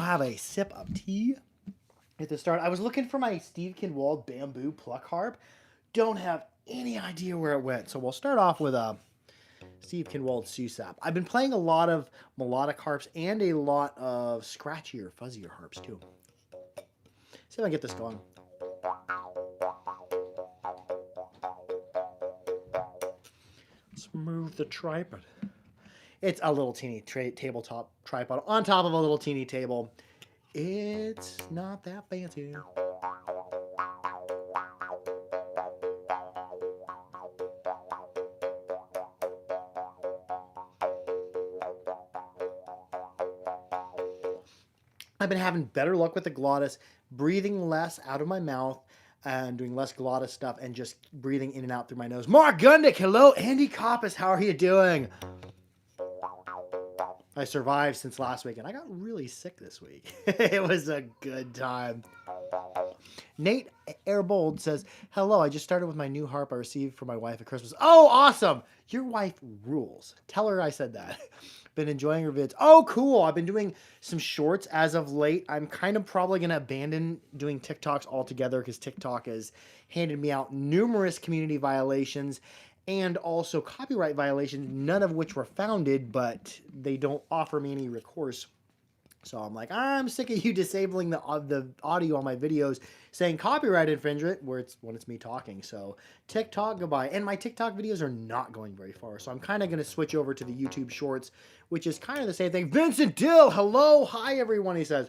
have a sip of tea at the start. I was looking for my Steve Kinwald bamboo pluck harp. Don't have any idea where it went. So we'll start off with a Steve Kinwald Susap. I've been playing a lot of melodic harps and a lot of scratchier, fuzzier harps too. See if I can get this going. Let's move the tripod. It's a little teeny tabletop tripod on top of a little teeny table. It's not that fancy. I've been having better luck with the glottis, breathing less out of my mouth and doing less glottis stuff and just breathing in and out through my nose. Mark Gundick, hello. Andy Coppice, how are you doing? I survived since last week and I got really sick this week. It was a good time. Nate Airbold says, hello, I just started with my new harp I received for my wife at Christmas. Oh, awesome. Your wife rules. Tell her I said that. Been enjoying her vids. Oh, cool. I've been doing some shorts as of late. I'm kind of probably going to abandon doing TikToks altogether because TikTok has handed me out numerous community violations and also copyright violations, none of which were founded, but they don't offer me any recourse. So I'm like, I'm sick of you disabling the audio on my videos saying copyright infringement when it's me talking. So TikTok, goodbye. And my TikTok videos are not going very far. So I'm kind of going to switch over to the YouTube Shorts, which is kind of the same thing. Vincent Dill, hello. Hi, everyone, he says.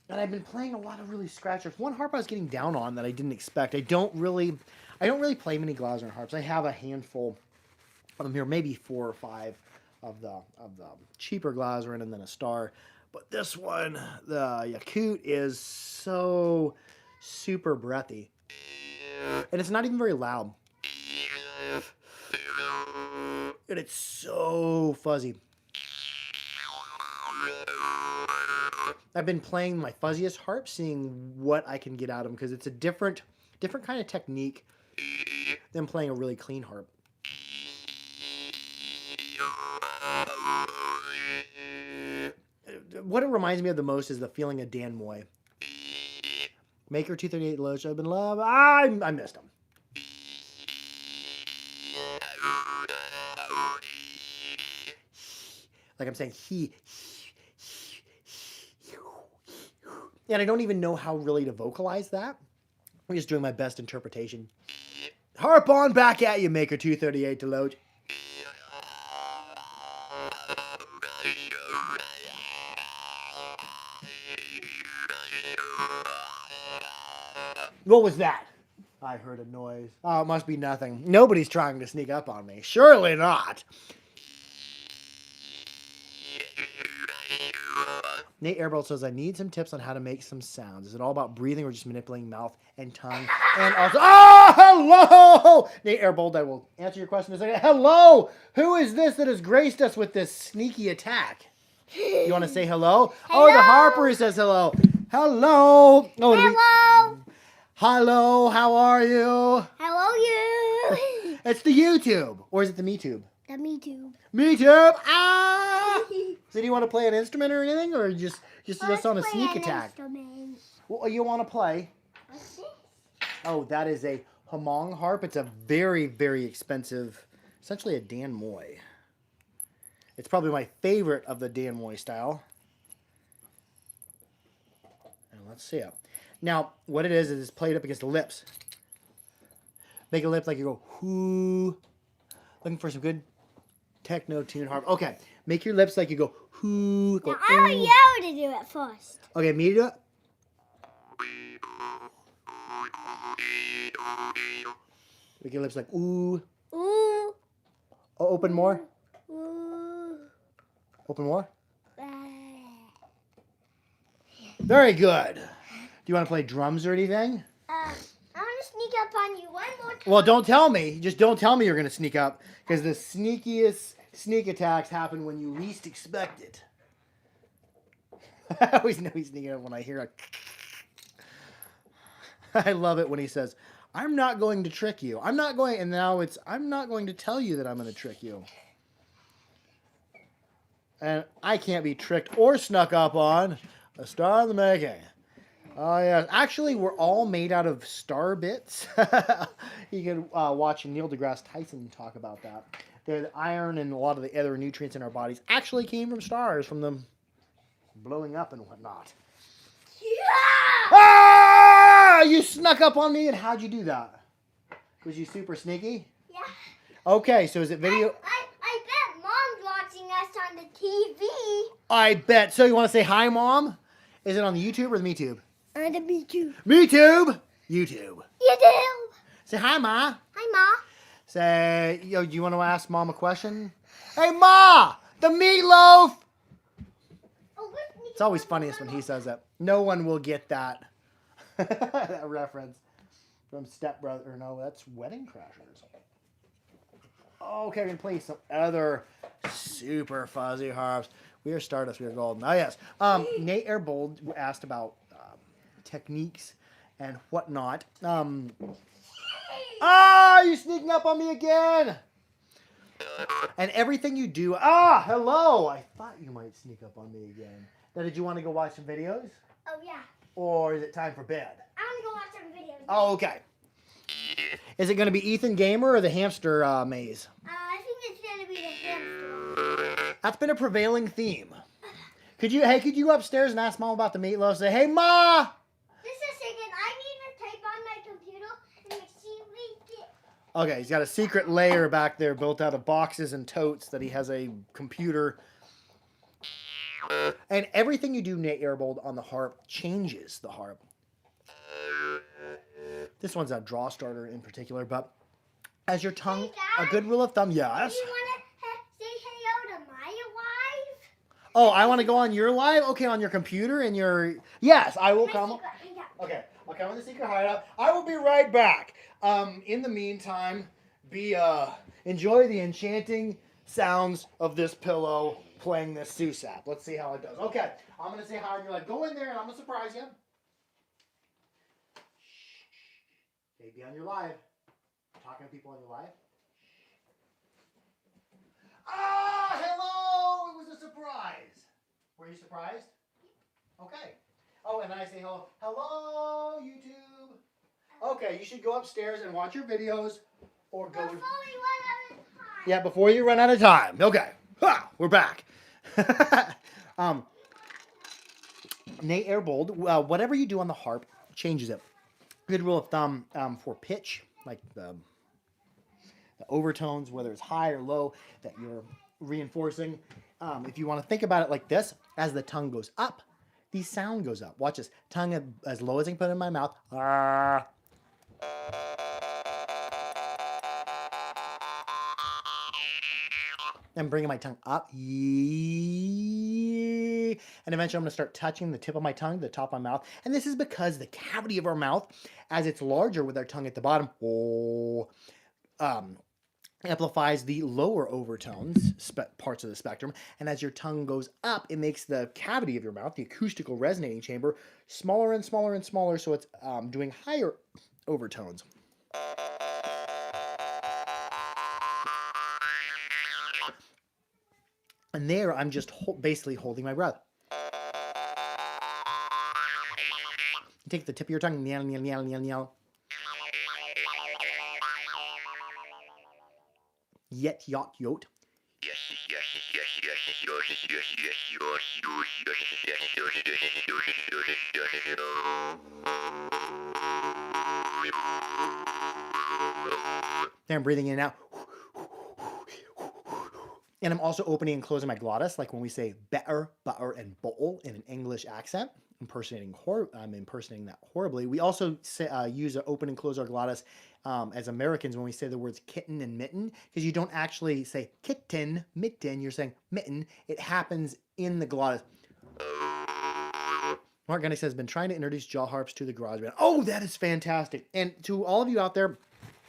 And I've been playing a lot of really scratchers. One harp I was getting down on that I didn't expect. I don't really play many Glasner harps. I have a handful of them here, maybe 4 or 5 of the cheaper Glasner and then a Star. But this one, the Yakut, is so super breathy. And it's not even very loud. And it's so fuzzy. I've been playing my fuzziest harp, seeing what I can get out of them, because it's a different kind of technique than playing a really clean harp. What it reminds me of the most is the feeling of Dan Moy. Maker 238 Loach, I've been love. I missed him. Like I'm saying, he. And I don't even know how really to vocalize that. I'm just doing my best interpretation. Harp on back at you, Maker 238 Deloach. What was that? I heard a noise. Oh, it must be nothing. Nobody's trying to sneak up on me. Surely not. Nate Airbolt says, I need some tips on how to make some sounds. Is it all about breathing or just manipulating mouth and tongue? And also, hello! Nate Airbolt, I will answer your question in a second. Hello! Who is this that has graced us with this sneaky attack? You want to say hello? Hello? Oh, the Harper says hello. Hello! Oh, Hello! Hello, how are you? Hello, you! It's the YouTube. Or is it the MeTube? The MeTube. MeTube! Ah! So do you want to play an instrument or anything? Or just on a sneak attack? Instrument. What you want to play? What's this? Oh, that is a Hmong harp. It's a very, very expensive, essentially a Dan Moy. It's probably my favorite of the Dan Moy style. And let's see it. Now, what it is it's played up against the lips. Make a lip like you go, whoo. Looking for some good techno tuned harp. Okay, make your lips like you go, whoo. Go, now, I want you to do it first. Okay, me to do it? Make your lips like, ooh. Ooh. Oh, open more. Ooh. Open more. Very good. Do you want to play drums or anything? I want to sneak up on you one more time. Well, don't tell me. Just don't tell me you're going to sneak up. Because the sneakiest sneak attacks happen when you least expect it. I always know he's sneaking up when I hear a... I love it when he says, I'm not going to trick you. I'm not going, and now it's, I'm not going to tell you that I'm going to trick you. And I can't be tricked or snuck up on. A star in the making. Oh, yeah. Actually, we're all made out of star bits. You can watch Neil deGrasse Tyson talk about that. The iron and a lot of the other nutrients in our bodies actually came from stars, from them blowing up and whatnot. Yeah! Ah! You snuck up on me, and how'd you do that? Was you super sneaky? Yeah. Okay, so is it video? I bet Mom's watching us on the TV. I bet. So you want to say hi, Mom? Is it on the YouTube or the MeTube? On the YouTube. MeTube? YouTube. You do. Say hi, Ma. Hi, Ma. Say, yo, do you want to ask Mom a question? Hey, Ma! The meatloaf! It's always funniest when he says that. No one will get that. That reference from Step Brother. Or no, that's Wedding Crashers. Okay, we're going to play some other super fuzzy harps. We are Stardust, we are golden. Oh, yes. Nate Airbold asked about techniques and whatnot. You're sneaking up on me again! And everything you do... hello! I thought you might sneak up on me again. Now, did you want to go watch some videos? Oh, yeah. Or is it time for bed? I want to go watch some videos. Oh, okay. Is it going to be Ethan Gamer or the hamster maze? I think it's going to be the hamster. That's been a prevailing theme. Could you go upstairs and ask Mom about the meatloaf? Say, hey, Ma! Just a second. I need to type on my computer and see it. Okay, he's got a secret layer back there built out of boxes and totes that he has a computer. And everything you do, Nate Airbold, on the harp changes the harp. This one's a draw starter in particular, but as your tongue, a good rule of thumb, yes. Do you want to say hello to my wife? Oh, I want to go on your live? Okay, on your computer and your... Yes, I will come. Okay, I'll come in the secret hideout. I will be right back. In the meantime, enjoy the enchanting sounds of this pillow playing this Susap. Let's see how it does. Okay, I'm going to say hi and you're like, go in there and I'm going to surprise you. Okay, be on your live. Talking to people on your live. Hello! It was a surprise. Were you surprised? Okay. Oh, and then I say hello. Hello, YouTube. Okay, you should go upstairs and watch your videos or go... Before we run out of time. Yeah, before you run out of time. Okay. We're back. Nate Airbold, whatever you do on the harp changes it. Good rule of thumb for pitch, like the overtones, whether it's high or low, that you're reinforcing. If you want to think about it like this, as the tongue goes up, the sound goes up. Watch this. Tongue as low as I can put it in my mouth. I'm bringing my tongue up. And eventually I'm going to start touching the tip of my tongue, the top of my mouth. And this is because the cavity of our mouth, as it's larger with our tongue at the bottom, amplifies the lower overtones, parts of the spectrum. And as your tongue goes up, it makes the cavity of your mouth, the acoustical resonating chamber, smaller and smaller and smaller. So it's doing higher overtones. And there, I'm just basically holding my breath. Take the tip of your tongue. Meow, meow, meow, meow, meow. Yet, yot, yot. There, I'm breathing in and out. And I'm also opening and closing my glottis, like when we say better, butter, and bowl in an English accent. I'm impersonating that horribly. We also use an open and close our glottis as Americans when we say the words kitten and mitten, because you don't actually say kitten, mitten, you're saying mitten. It happens in the glottis. Mark Gunnick says, been trying to introduce jaw harps to the garage band. Oh, that is fantastic. And to all of you out there,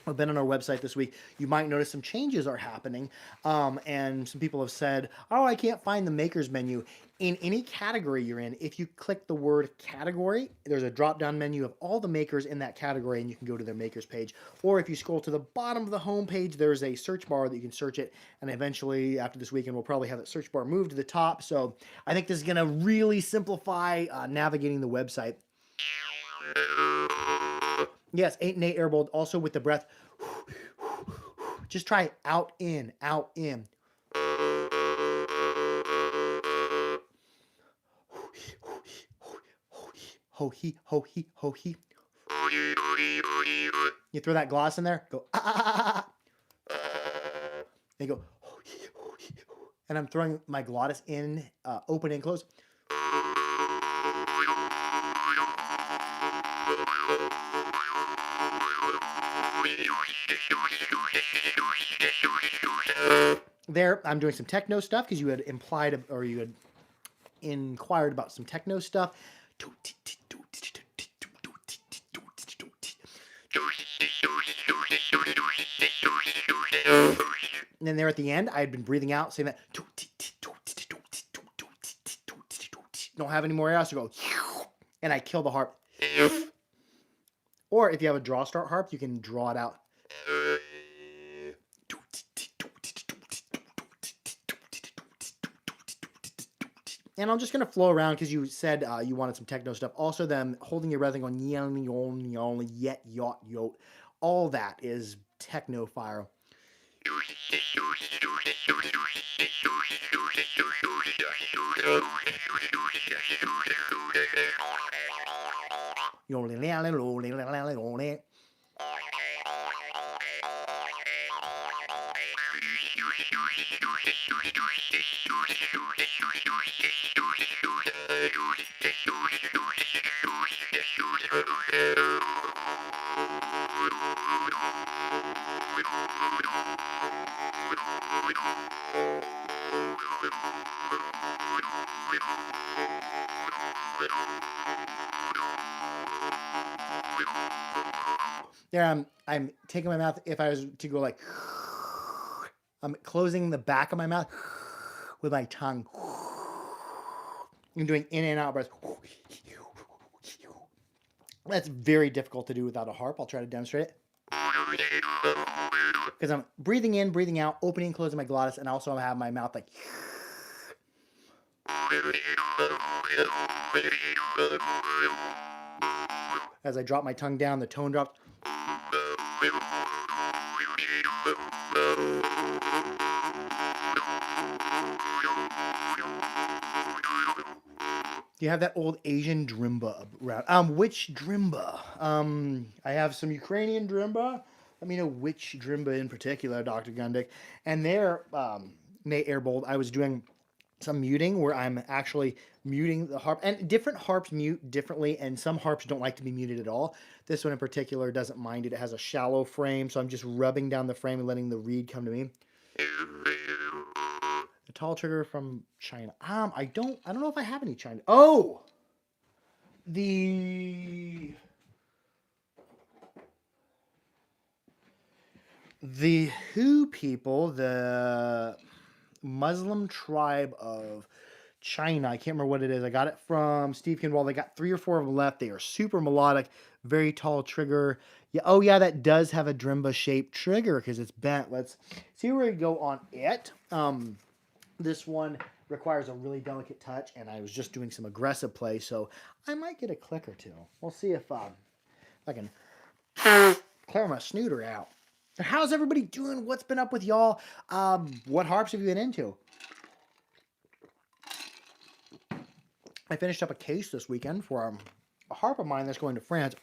I've been on our website this week, you might notice some changes are happening. And some people have said, oh, I can't find the makers menu. In any category you're in, if you click the word category, there's a drop down menu of all the makers in that category, and you can go to their makers page. Or if you scroll to the bottom of the home page, there's a search bar that you can search it. And eventually, after this weekend, we'll probably have that search bar moved to the top. So I think this is going to really simplify navigating the website. Yes, 8 and 8 airbold, also with the breath. Just try out, in, out, in. Ho he, ho he, ho he. You throw that gloss in there, go ah ah ah ah. And you go, and I'm throwing my glottis in, open and close. There, I'm doing some techno stuff because you had implied, or you had inquired about some techno stuff. And then there at the end, I had been breathing out, saying that. Don't have any more air, so go, and I kill the harp. Or if you have a draw start harp, you can draw it out. And I'm just going to flow around because you said you wanted some techno stuff. Also, them holding your breath and going, yet, yot, yot. All that is techno fire. There, I'm taking my mouth. If I was to go like, I'm closing the back of my mouth with my tongue. I'm doing in and out breaths. That's very difficult to do without a harp. I'll try to demonstrate it. Because I'm breathing in, breathing out, opening and closing my glottis, and also I have my mouth like. As I drop my tongue down, the tone drops. You have that old Asian drimba around. Which drimba? I have some Ukrainian drimba. Let me know which drimba in particular, Dr. Gundick. And there, Nate Airbold, I was doing some muting where I'm actually muting the harp. And different harps mute differently, and some harps don't like to be muted at all. This one in particular doesn't mind it. It has a shallow frame, so I'm just rubbing down the frame and letting the reed come to me. The tall trigger from China. I don't know if I have any China. Oh, the Hu people, the Muslim tribe of China. I can't remember what it is. I got it from Steve Kinwall. They got 3 or 4 of them left. They are super melodic, very tall trigger. Yeah. Oh yeah, that does have a drimba shaped trigger because it's bent. Let's see where we go on it. This one requires a really delicate touch, and I was just doing some aggressive play, so I might get a click or two. We'll see if I can clear my snooter out. How's everybody doing? What's been up with y'all? What harps have you been into? I finished up a case this weekend for a harp of mine that's going to France,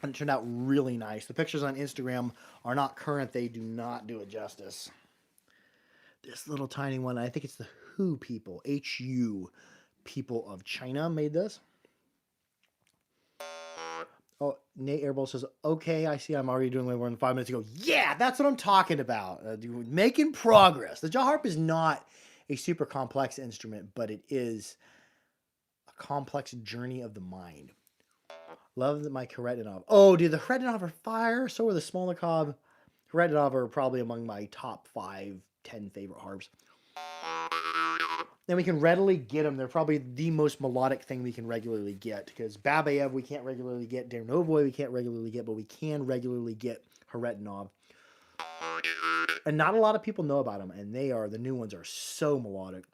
and it turned out really nice. The pictures on Instagram are not current. They do not do it justice. This little tiny one, I think it's the Hu people, H-U people of China made this. Oh, Nate Airbowl says, okay, I see I'm already doing way more than 5 minutes ago. Yeah, that's what I'm talking about. Making progress. The jaw harp is not a super complex instrument, but it is a complex journey of the mind. Love my Karetinov. Oh, dude, the Karetinov are fire. So are the Smolnikov. Haredinov are probably among my top 5, 10 favorite harps. And we can readily get them. They're probably the most melodic thing we can regularly get, because Babayev we can't regularly get, Dernovoy we can't regularly get, but we can regularly get Haredinov. And not a lot of people know about them, and the new ones are so melodic.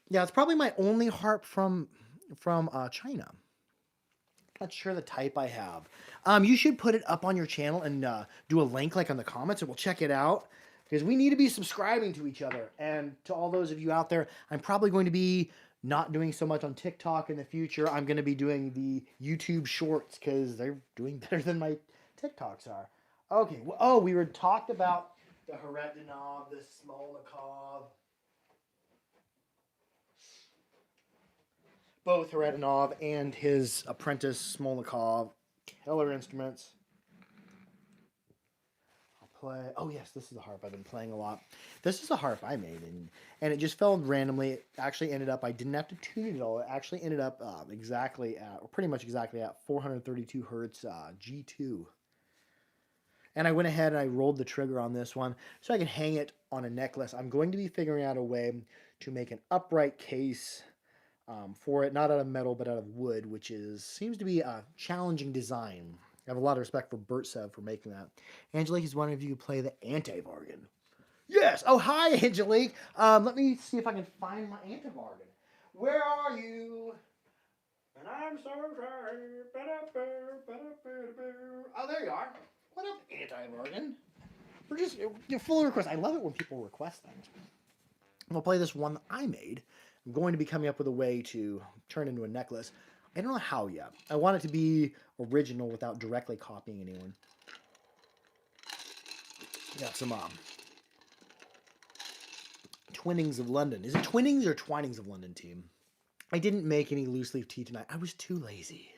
Yeah, it's probably my only harp from China. Not sure the type I have. You should put it up on your channel and do a link like on the comments, and we'll check it out, because we need to be subscribing to each other. And to all those of you out there, I'm probably going to be not doing so much on TikTok in the future. I'm going to be doing the YouTube shorts because they're doing better than my TikToks are. Okay. Oh, we were talked about the Haredinov, the Smolnikov. Both Haredinov and his apprentice Smolnikov, killer instruments. I'll play. Oh yes, this is the harp I've been playing a lot. This is a harp I made, and it just fell randomly. It actually ended up, I didn't have to tune it at all. It actually ended up exactly at, or pretty much exactly at 432 hertz G2. And I went ahead and I rolled the trigger on this one so I can hang it on a necklace. I'm going to be figuring out a way to make an upright case for it, not out of metal, but out of wood, which seems to be a challenging design. I have a lot of respect for Burtsev for making that. Angelique is wondering if you could play the anti-bargain. Yes! Oh, hi, Angelique! Let me see if I can find my anti-bargain. Where are you? And I'm so sorry. Oh, there you are. What up, anti-bargain? You're full of requests. I love it when people request things. We'll play this one that I made. I'm going to be coming up with a way to turn into a necklace. I don't know how yet. I want it to be original without directly copying anyone. Got some Twinnings of London. Is it Twinnings or Twinings of London, team? I didn't make any loose leaf tea tonight. I was too lazy.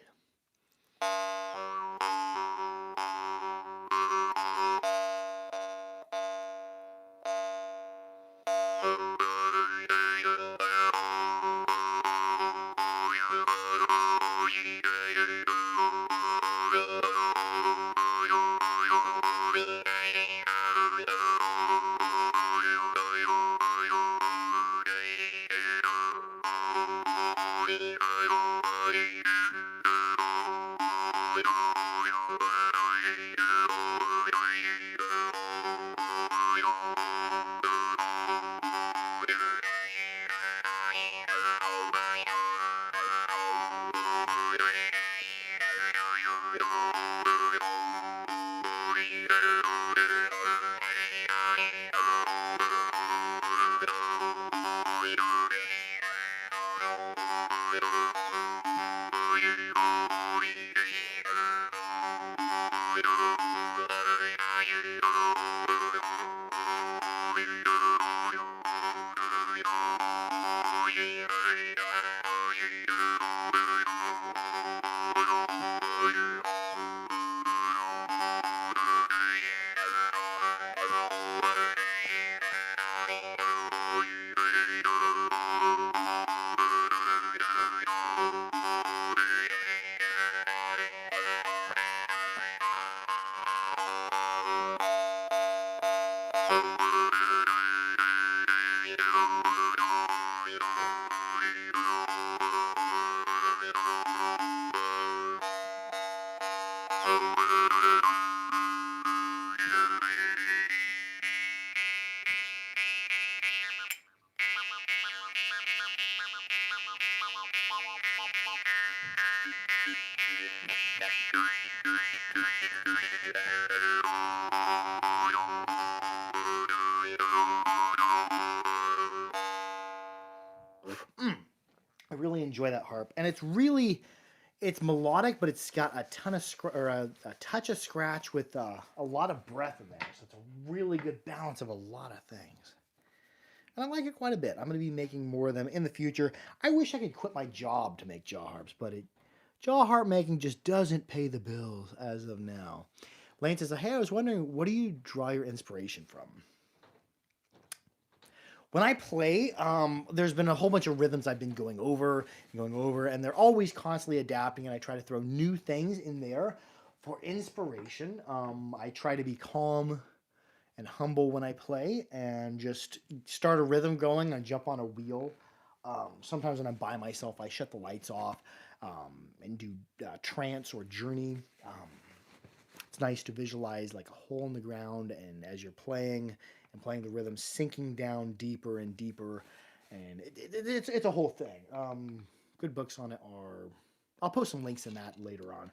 I really enjoy that harp, and it's melodic, but it's got a ton of a touch of scratch with a lot of breath in there. So it's a really good balance of a lot of things. And I like it quite a bit. I'm going to be making more of them in the future. I wish I could quit my job to make jaw harps, but jaw harp making just doesn't pay the bills as of now. Lane says, hey, I was wondering, what do you draw your inspiration from? when I play, there's been a whole bunch of rhythms I've been going over, and they're always constantly adapting, and I try to throw new things in there for inspiration. I try to be calm and humble when I play, and just start a rhythm going. I jump on a wheel. Sometimes when I'm by myself, I shut the lights off and do trance or journey. It's nice to visualize like a hole in the ground, and as you're playing and playing the rhythm, sinking down deeper and deeper, and it's a whole thing. Good books on it are. I'll post some links in that later on.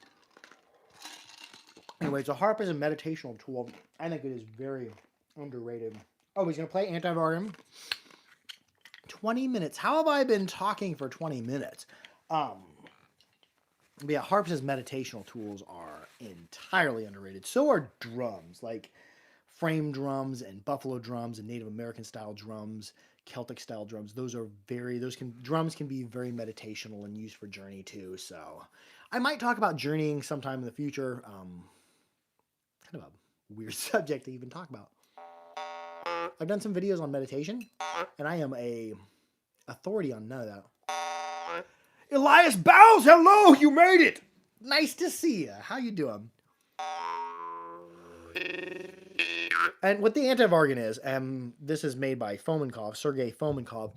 Anyways, a harp is a meditational tool. I think it is very underrated. Oh, he's gonna play Anti-Varium. 20 minutes. How have I been talking for 20 minutes? But yeah, harps as meditational tools are entirely underrated. So are drums, like frame drums and buffalo drums and Native American style drums, Celtic style drums. Drums can be very meditational and used for journey too. So I might talk about journeying sometime in the future. Kind of a weird subject to even talk about. I've done some videos on meditation, and I am a authority on none of that. Elias Bowles, hello, you made it. Nice to see you. How you doing? And what the Anti-Vargan is, and this is made by Fomenkov, Sergei Fomenkov.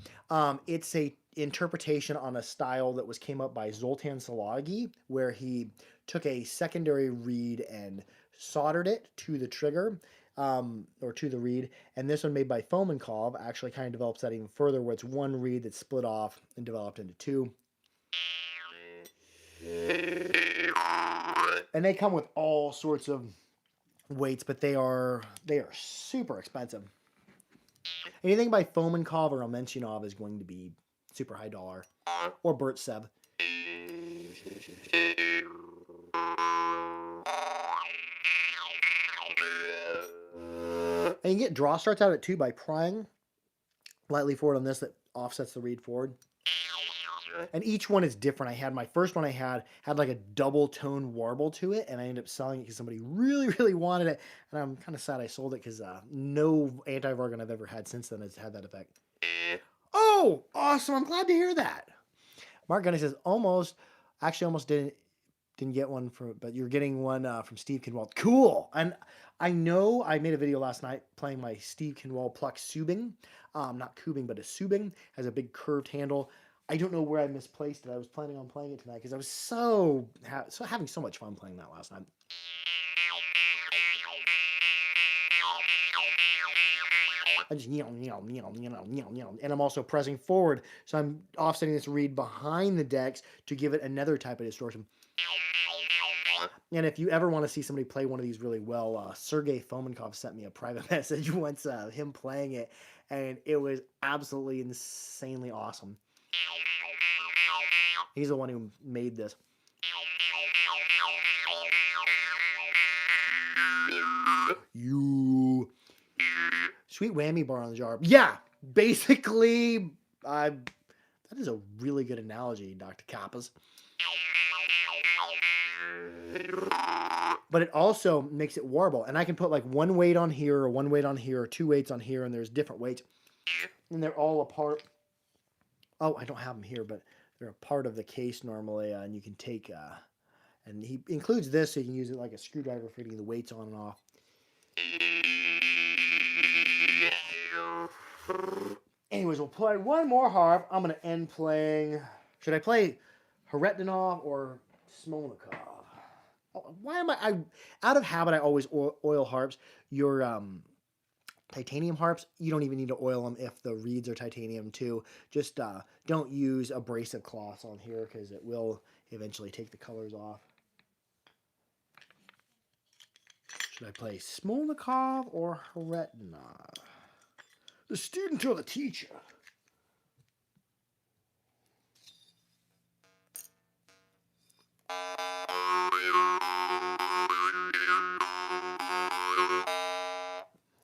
It's a interpretation on a style that came up by Zoltan Szilagyi, where he took a secondary reed and soldered it to the trigger, or to the reed. And this one made by Fomenkov actually kind of develops that even further, where it's one reed that's split off and developed into two. And they come with all sorts of weights, but they are super expensive. Anything by Fomenkov or Amenchinov is going to be super high dollar, or Bert Seb. And you get draw starts out of it too by prying lightly forward on this that offsets the reed forward. And each one is different. My first one I had like a double tone warble to it, and I ended up selling it because somebody really, really wanted it. And I'm kind of sad I sold it because no Anti-Vargan I've ever had since then has had that effect. Oh, awesome. I'm glad to hear that. Mark Gunny says, almost didn't get one but you're getting one from Steve Kinwald. Cool. And I know I made a video last night playing my Steve Kinwald Pluck Subing. Not Kubing, but a Subing. Has a big curved handle. I don't know where I misplaced it. I was planning on playing it tonight because I was having so much fun playing that last night. I just and I'm also pressing forward, so I'm offsetting this reed behind the decks to give it another type of distortion. And if you ever want to see somebody play one of these really well, Sergei Fomenkov sent me a private message once, him playing it, and it was absolutely insanely awesome. He's the one who made this. You sweet whammy bar on the jar. Yeah, basically, that is a really good analogy, Dr. Kappas. But it also makes it warble, and I can put like one weight on here, or one weight on here, or two weights on here, and there's different weights, and they're all a part. Oh, I don't have them here, but they're a part of the case normally, and you can take. And he includes this, so you can use it like a screwdriver for getting the weights on and off. Anyways, we'll play one more harp. I'm going to end playing... Should I play Haretdinov or Smolnikov? Why am I... Out of habit, I always oil harps. Your titanium harps, you don't even need to oil them if the reeds are titanium too. Just don't use abrasive cloths on here because it will eventually take the colors off. Should I play Smolnikov or Haretdinov? The student or the teacher?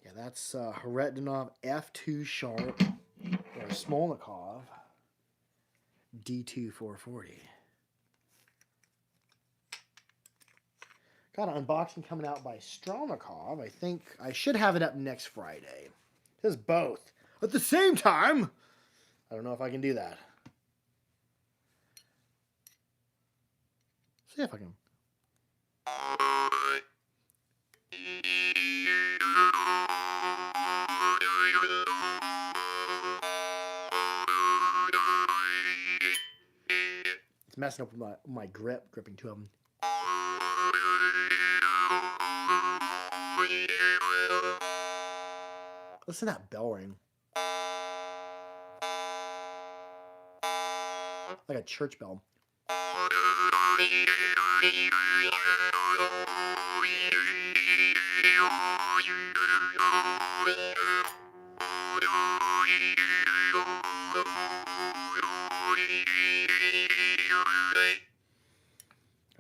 Yeah, that's Haretdinov F2 sharp or Smolnikov D2 440. Got an unboxing coming out by Strelnikov. I think I should have it up next Friday. It says both. at the same time. I don't know if I can do that. See if I can. It's messing up with my gripping two of them. Listen to that bell ring. Like a church bell.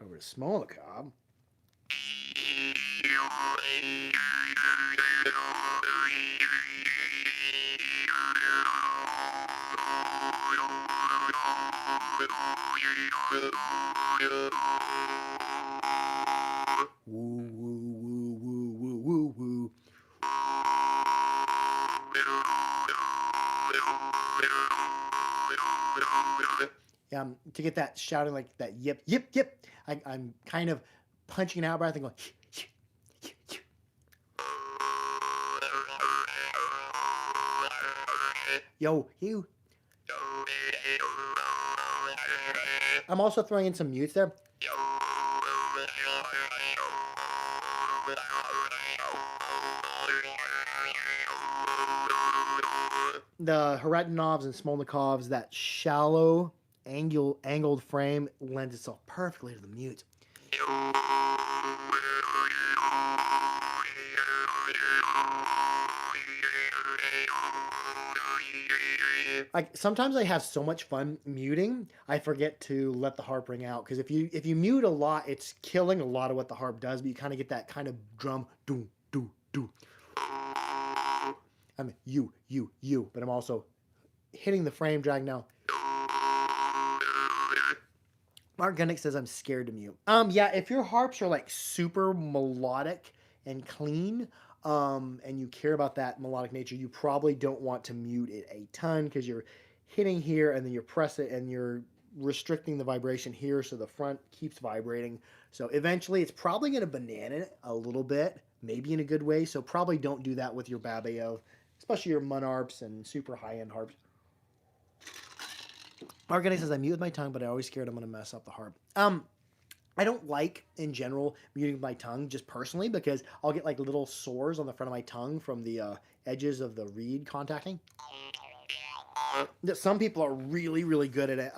Over to smaller cob. Woo, woo, woo, woo, woo, woo, woo. Yeah, to get that shouting like that yip, yip, yip, I'm kind of punching out breath and going, yo, you. I'm also throwing in some mutes there. The Haretinovs and Smolnikovs, that shallow angled frame lends itself perfectly to the mutes. Sometimes I have so much fun muting, I forget to let the harp ring out, because if you mute a lot, it's killing a lot of what the harp does, but you kind of get that kind of drum do do do. I'm you, but I'm also hitting the frame drag now. Mark Gunnick says I'm scared to mute. Yeah, if your harps are like super melodic and clean, and you care about that melodic nature, you probably don't want to mute it a ton, because you're hitting here and then you're pressing and you're restricting the vibration here, so the front keeps vibrating. So eventually it's probably going to banana it a little bit, maybe in a good way. So probably don't do that with your Babayo, especially your Mun harps and super high-end harps. Margani says, I mute with my tongue, but I always scared I'm going to mess up the harp. I don't like, in general, muting with my tongue, just personally, because I'll get like little sores on the front of my tongue from the edges of the reed contacting. Some people are really, really good at it.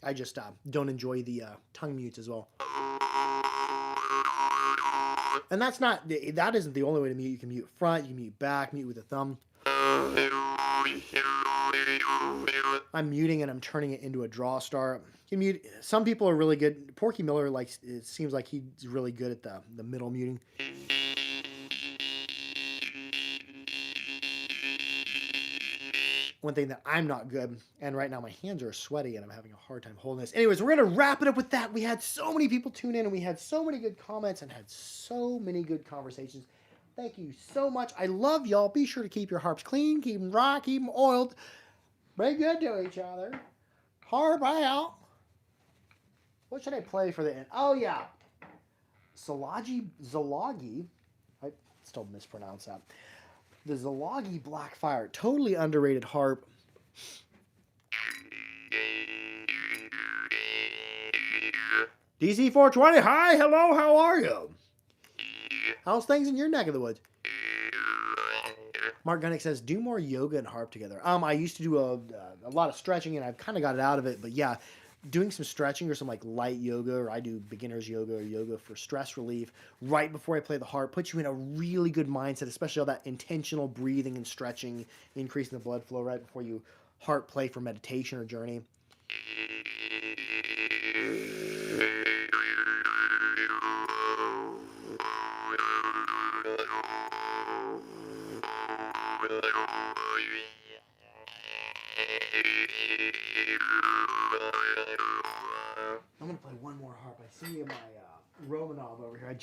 I just don't enjoy the tongue mutes as well. And that isn't the only way to mute. You can mute front, you can mute back, mute with a thumb. I'm muting and I'm turning it into a draw star. You mute. Some people are really good. Porky Miller likes. It seems like he's really good at the middle muting. One thing that I'm not good, and right now my hands are sweaty and I'm having a hard time holding this. Anyways, we're going to wrap it up with that. We had so many people tune in and we had so many good comments and had so many good conversations. Thank you so much. I love y'all. Be sure to keep your harps clean, keep them dry, keep them oiled. Be good to each other. Harp out. What should I play for the end? Oh, yeah. Zalagi. I still mispronounce that. The Zalagi Blackfire. Totally underrated harp. DC 420. Hi, hello, how are you? How's things in your neck of the woods? Mark Gunnick says, do more yoga and harp together. I used to do a lot of stretching, and I've kind of got it out of it. But yeah, doing some stretching or some like light yoga, or I do beginner's yoga or yoga for stress relief right before I play the harp, puts you in a really good mindset, especially all that intentional breathing and stretching, increasing the blood flow right before you harp play for meditation or journey. I'm gonna play one more harp. I see my Romanov over here.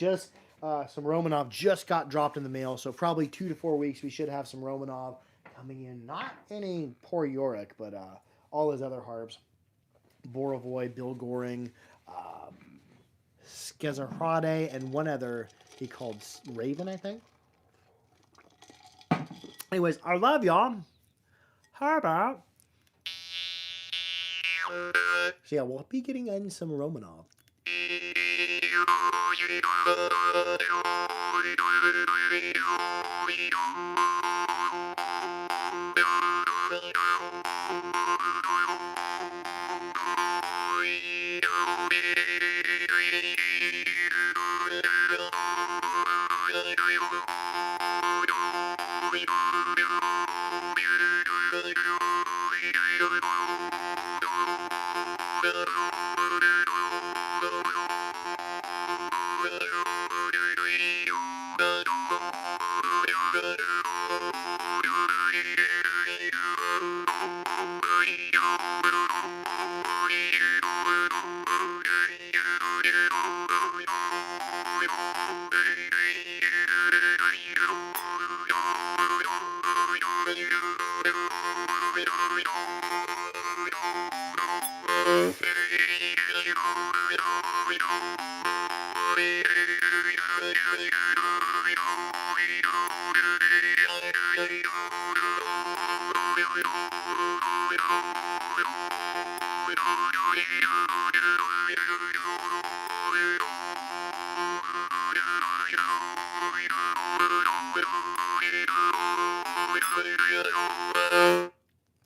Some Romanov just got dropped in the mail, so probably 2 to 4 weeks we should have some Romanov coming in. Not any poor Yorick, but all his other harps. Borovoy, Bill Goring, Skezarade, and one other he called Raven, I think. Anyways, I love y'all. Harp out. So yeah, we'll be getting in some Romanov.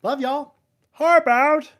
Love y'all. Harp out.